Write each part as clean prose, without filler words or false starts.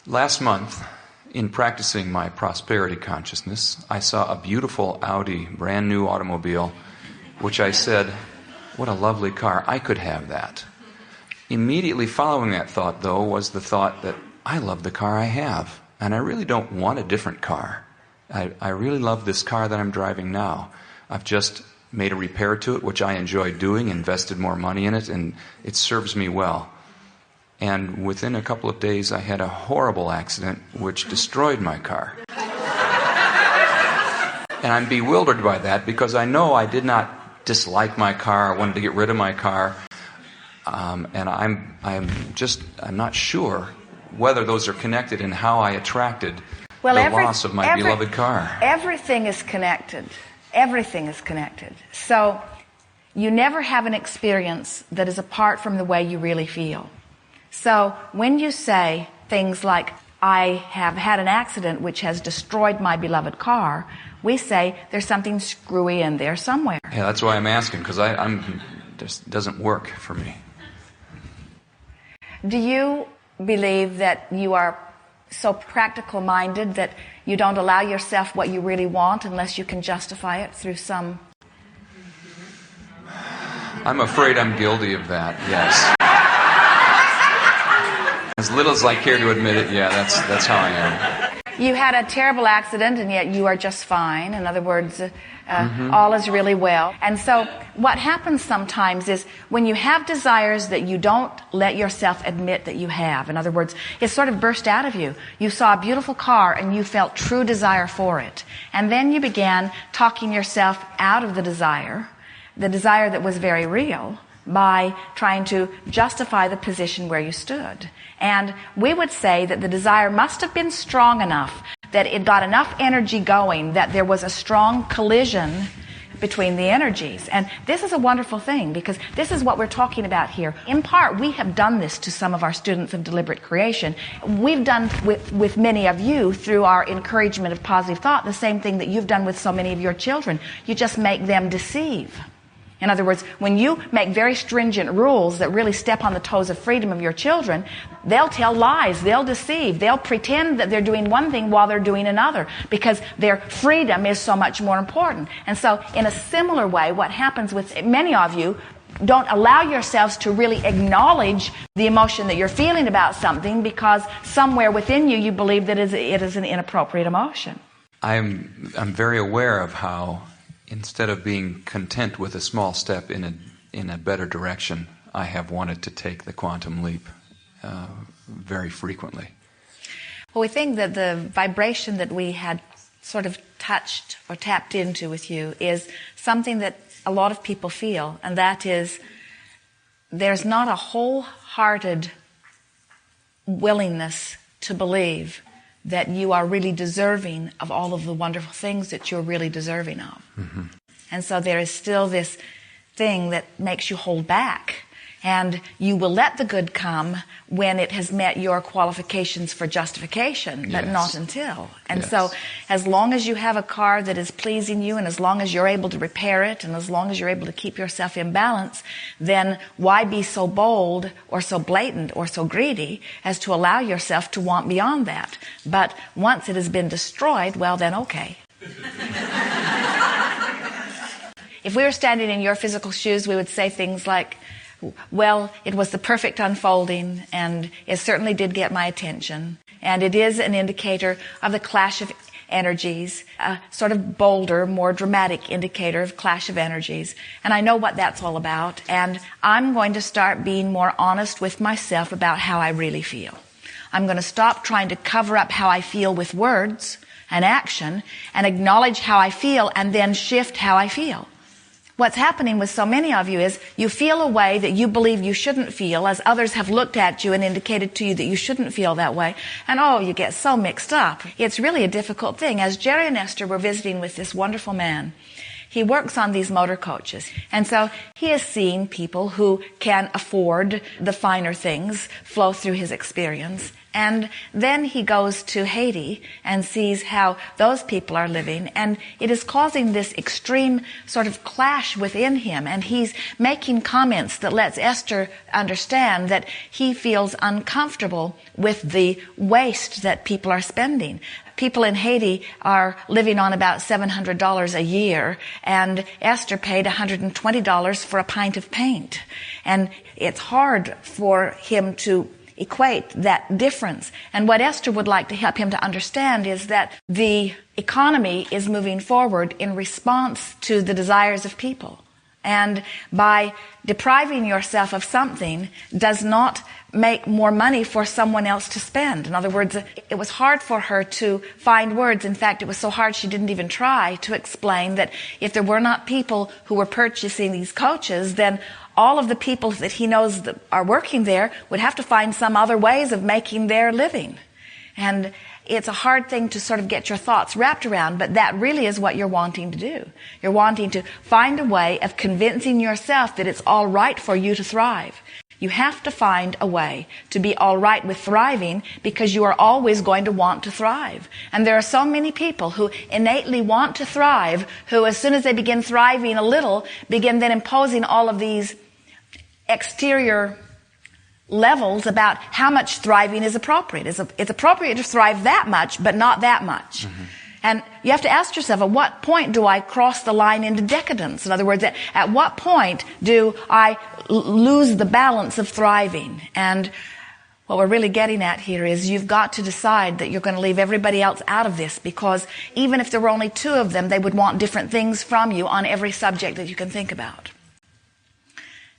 Last month, in practicing my prosperity consciousness, I saw a beautiful Audi, brand new automobile, which I said, what a lovely car, I could have that. Immediately following that thought, though, was the thought that I love the car I have, and I really don't want a different car. I really love this car that I'm driving now. I've just made a repair to it, which I enjoy doing, invested more money in it, and it serves me well. And within a couple of days, I had a horrible accident which destroyed my car. And I'm bewildered by that because I know I did not dislike my car. I wanted to get rid of my car. And I'm not sure whether those are connected and how I attracted the loss of my beloved car. Everything is connected. Everything is connected. So you never have an experience that is apart from the way you really feel. So when you say things like, I have had an accident which has destroyed my beloved car, we say there's something screwy in there somewhere. Yeah, that's why I'm asking, because this doesn't work for me. Do you believe that you are so practical-minded that you don't allow yourself what you really want unless you can justify it through some... I'm afraid I'm guilty of that, yes. As little as I care to admit it, yeah, that's how I am. You had a terrible accident and yet you are just fine. In other words, all is really well. And so what happens sometimes is when you have desires that you don't let yourself admit that you have. In other words, it sort of burst out of you. You saw a beautiful car and you felt true desire for it. And then you began talking yourself out of the desire that was very real, by trying to justify the position where you stood. And we would say that the desire must have been strong enough, that it got enough energy going, that there was a strong collision between the energies. And this is a wonderful thing, because this is what we're talking about here. In part, we have done this to some of our students of deliberate creation. We've done with many of you, through our encouragement of positive thought, the same thing that you've done with so many of your children. You just make them deceive. In other words, when you make very stringent rules that really step on the toes of freedom of your children, they'll tell lies, they'll deceive, they'll pretend that they're doing one thing while they're doing another, because their freedom is so much more important. And so, in a similar way, what happens with many of you, don't allow yourselves to really acknowledge the emotion that you're feeling about something, because somewhere within you, you believe that it is an inappropriate emotion. I'm very aware of how, instead of being content with a small step in a better direction, I have wanted to take the quantum leap very frequently. Well, we think that the vibration that we had sort of touched or tapped into with you is something that a lot of people feel, and that is there's not a wholehearted willingness to believe that you are really deserving of all of the wonderful things that you're really deserving of. Mm-hmm. And so there is still this thing that makes you hold back. And you will let the good come when it has met your qualifications for justification, but not until. And so as long as you have a car that is pleasing you, and as long as you're able to repair it, and as long as you're able to keep yourself in balance, then why be so bold or so blatant or so greedy as to allow yourself to want beyond that? But once it has been destroyed, well then okay. If we were standing in your physical shoes, we would say things like, well, it was the perfect unfolding, and it certainly did get my attention. And it is an indicator of the clash of energies, a sort of bolder, more dramatic indicator of clash of energies. And I know what that's all about. And I'm going to start being more honest with myself about how I really feel. I'm going to stop trying to cover up how I feel with words and action, and acknowledge how I feel, and then shift how I feel. What's happening with so many of you is you feel a way that you believe you shouldn't feel, as others have looked at you and indicated to you that you shouldn't feel that way. And you get so mixed up. It's really a difficult thing. As Jerry and Esther were visiting with this wonderful man, he works on these motor coaches. And so he has seen people who can afford the finer things flow through his experience. And then he goes to Haiti and sees how those people are living, and it is causing this extreme sort of clash within him, and he's making comments that lets Esther understand that he feels uncomfortable with the waste that people are spending. People in Haiti are living on about $700 a year, and Esther paid $120 for a pint of paint. And it's hard for him to equate that difference. And what Esther would like to help him to understand is that the economy is moving forward in response to the desires of people. And by depriving yourself of something does not make more money for someone else to spend. In other words, it was hard for her to find words. In fact, it was so hard she didn't even try to explain that if there were not people who were purchasing these coaches, then all of the people that he knows that are working there would have to find some other ways of making their living. And it's a hard thing to sort of get your thoughts wrapped around, but that really is what you're wanting to do. You're wanting to find a way of convincing yourself that it's all right for you to thrive. You have to find a way to be all right with thriving, because you are always going to want to thrive. And there are so many people who innately want to thrive, who as soon as they begin thriving a little, begin then imposing all of these exterior levels about how much thriving is appropriate. It's appropriate to thrive that much, but not that much. Mm-hmm. And you have to ask yourself, at what point do I cross the line into decadence? In other words, at what point do I lose the balance of thriving? And what we're really getting at here is you've got to decide that you're going to leave everybody else out of this, because even if there were only two of them, they would want different things from you on every subject that you can think about.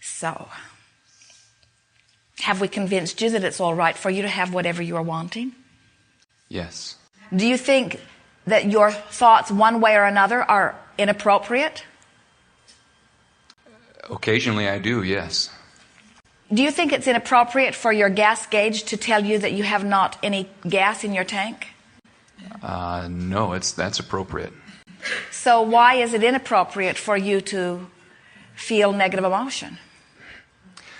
So, have we convinced you that it's all right for you to have whatever you are wanting? Yes. Do you think that your thoughts, one way or another, are inappropriate? Occasionally I do, yes. Do you think it's inappropriate for your gas gauge to tell you that you have not any gas in your tank? No, that's appropriate. So why is it inappropriate for you to feel negative emotion?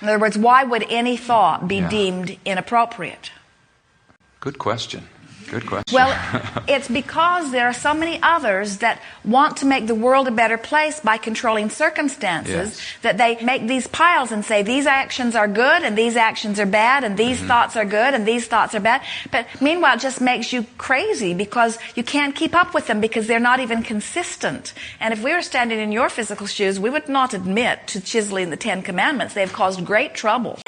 In other words, why would any thought be deemed inappropriate? Good question. Good question. Well, it's because there are so many others that want to make the world a better place by controlling circumstances, that they make these piles and say these actions are good and these actions are bad and these thoughts are good and these thoughts are bad. But meanwhile, it just makes you crazy because you can't keep up with them because they're not even consistent. And if we were standing in your physical shoes, we would not admit to chiseling the 10 Commandments. They've caused great trouble.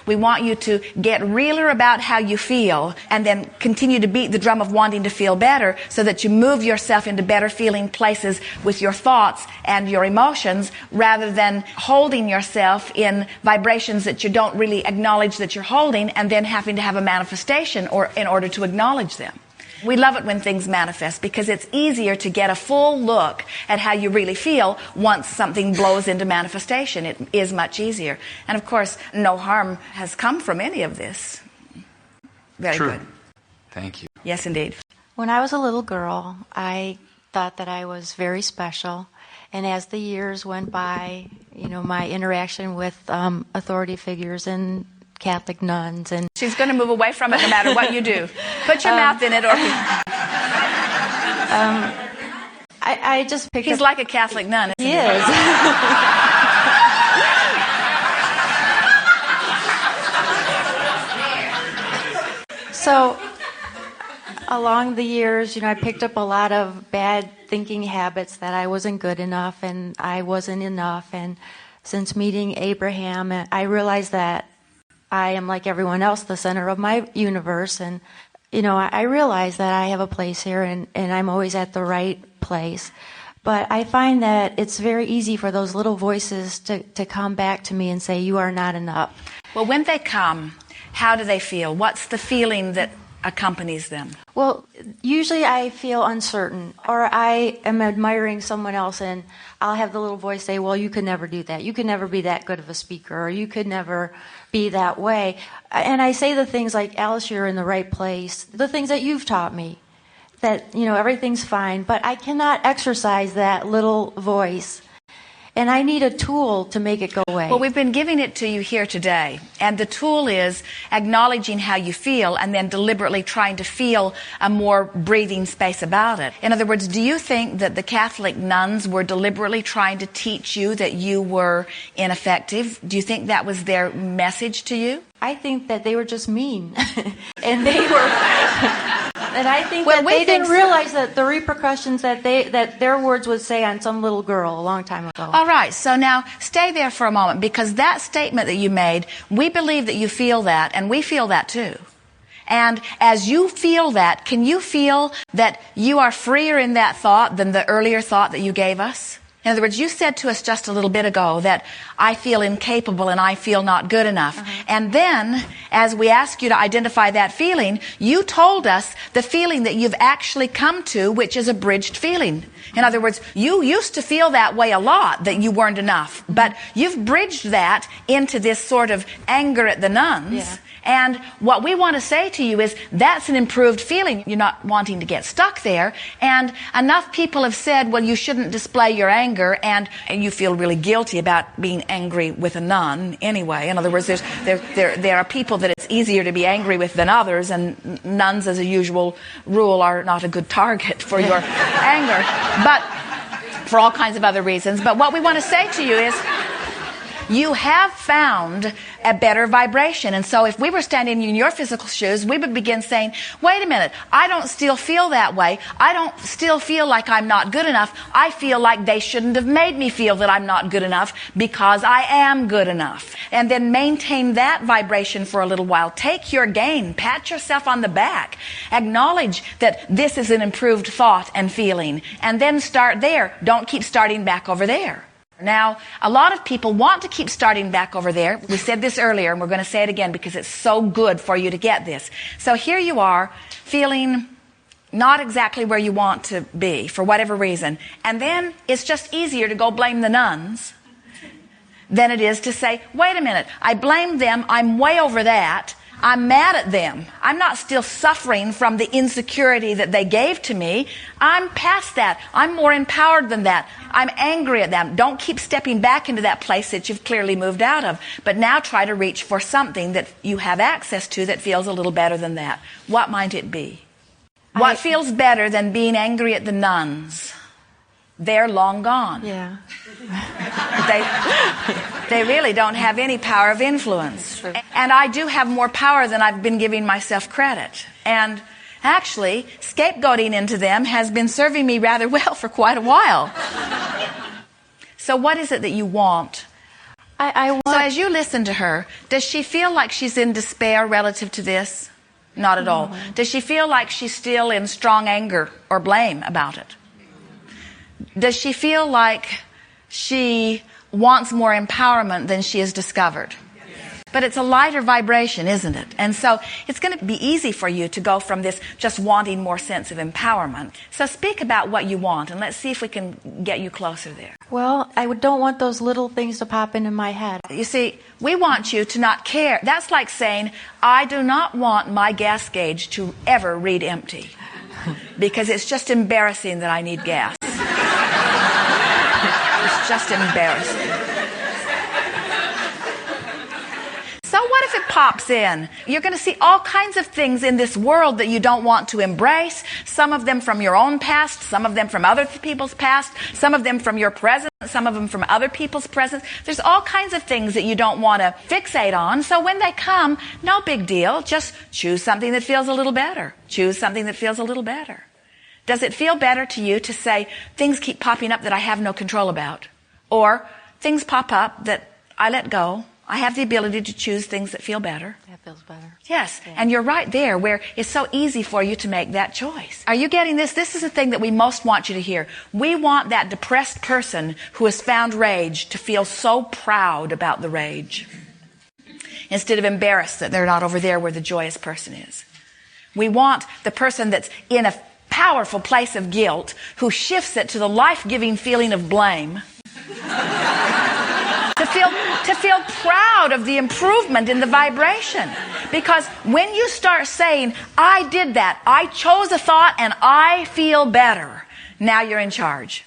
We want you to get realer about how you feel and then continue to beat the drum of wanting to feel better so that you move yourself into better feeling places with your thoughts and your emotions, rather than holding yourself in vibrations that you don't really acknowledge that you're holding and then having to have a manifestation or in order to acknowledge them. We love it when things manifest because it's easier to get a full look at how you really feel once something blows into manifestation. It is much easier. And of course, no harm has come from any of this. Very True. Good. Thank you. Yes, indeed. When I was a little girl, I thought that I was very special. And as the years went by, my interaction with authority figures and Catholic nuns and she's going to move away from it no matter what you do. Put your mouth in it, or I just picked he's up... like a Catholic nun, isn't he? He is. So along the years, I picked up a lot of bad thinking habits, that I wasn't good enough and I wasn't enough. And since meeting Abraham, I realized that I am, like everyone else, the center of my universe. And, I realize that I have a place here and I'm always at the right place. But I find that it's very easy for those little voices to come back to me and say, you are not enough. Well, when they come, how do they feel? What's the feeling that accompanies them? Well, usually I feel uncertain, or I am admiring someone else, and I'll have the little voice say, well, you could never do that. You could never be that good of a speaker, or you could never be that way. And I say the things like, Alice, you're in the right place. The things that you've taught me, that, everything's fine. But I cannot exercise that little voice. And I need a tool to make it go away. Well, we've been giving it to you here today. And the tool is acknowledging how you feel and then deliberately trying to feel a more breathing space about it. In other words, do you think that the Catholic nuns were deliberately trying to teach you that you were ineffective? Do you think that was their message to you? I think that they were just mean. And they were... And I think that they didn't realize that the repercussions that their words would say on some little girl a long time ago. All right, so now stay there for a moment, because that statement that you made, we believe that you feel that, and we feel that too. And as you feel that, can you feel that you are freer in that thought than the earlier thought that you gave us? In other words, you said to us just a little bit ago that I feel incapable and I feel not good enough. And then, as we ask you to identify that feeling, you told us the feeling that you've actually come to, which is a bridged feeling. In other words, you used to feel that way a lot, that you weren't enough. But you've bridged that into this sort of anger at the nuns. Yeah. And what we want to say to you is that's an improved feeling. You're not wanting to get stuck there. And enough people have said, well, you shouldn't display your anger, and you feel really guilty about being angry with a nun anyway. In other words, there are people that it's easier to be angry with than others, and nuns, as a usual rule, are not a good target for your anger. But for all kinds of other reasons. But what we want to say to you is, you have found a better vibration. And so if we were standing in your physical shoes, we would begin saying, wait a minute, I don't still feel that way. I don't still feel like I'm not good enough. I feel like they shouldn't have made me feel that I'm not good enough, because I am good enough. And then maintain that vibration for a little while. Take your gain. Pat yourself on the back. Acknowledge that this is an improved thought and feeling. And then start there. Don't keep starting back over there. Now, a lot of people want to keep starting back over there. We said this earlier, and we're going to say it again because it's so good for you to get this. So here you are, feeling not exactly where you want to be for whatever reason. And then it's just easier to go blame the nuns than it is to say, wait a minute, I blame them, I'm way over that. I'm mad at them. I'm not still suffering from the insecurity that they gave to me. I'm past that. I'm more empowered than that. I'm angry at them. Don't keep stepping back into that place that you've clearly moved out of. But now try to reach for something that you have access to that feels a little better than that. What might it be? What feels better than being angry at the nuns? They're long gone. Yeah. They really don't have any power of influence. And I do have more power than I've been giving myself credit. And actually, scapegoating into them has been serving me rather well for quite a while. So what is it that you want? So as you listen to her, does she feel like she's in despair relative to this? Not at all. Does she feel like she's still in strong anger or blame about it? Does she feel like she wants more empowerment than she has discovered? But it's a lighter vibration, isn't it? And so it's going to be easy for you to go from this just wanting more sense of empowerment. So speak about what you want, and let's see if we can get you closer there. Well, I don't want those little things to pop into my head. You see, we want you to not care. That's like saying, I do not want my gas gauge to ever read empty, because it's just embarrassing that I need gas. It's just embarrassing. So what if it pops in? You're going to see all kinds of things in this world that you don't want to embrace. Some of them from your own past, some of them from other people's past, some of them from your present, some of them from other people's present. There's all kinds of things that you don't want to fixate on. So when they come, no big deal. Just choose something that feels a little better. Choose something that feels a little better. Does it feel better to you to say, things keep popping up that I have no control about? Or things pop up that I let go. I have the ability to choose things that feel better. That feels better. Yes, yeah. And you're right there where it's so easy for you to make that choice. Are you getting this? This is the thing that we most want you to hear. We want that depressed person who has found rage to feel so proud about the rage, instead of embarrassed that they're not over there where the joyous person is. We want the person that's in a powerful place of guilt who shifts it to the life-giving feeling of blame. to feel proud of the improvement in the vibration. Because when you start saying, I did that, I chose a thought and I feel better, now you're in charge.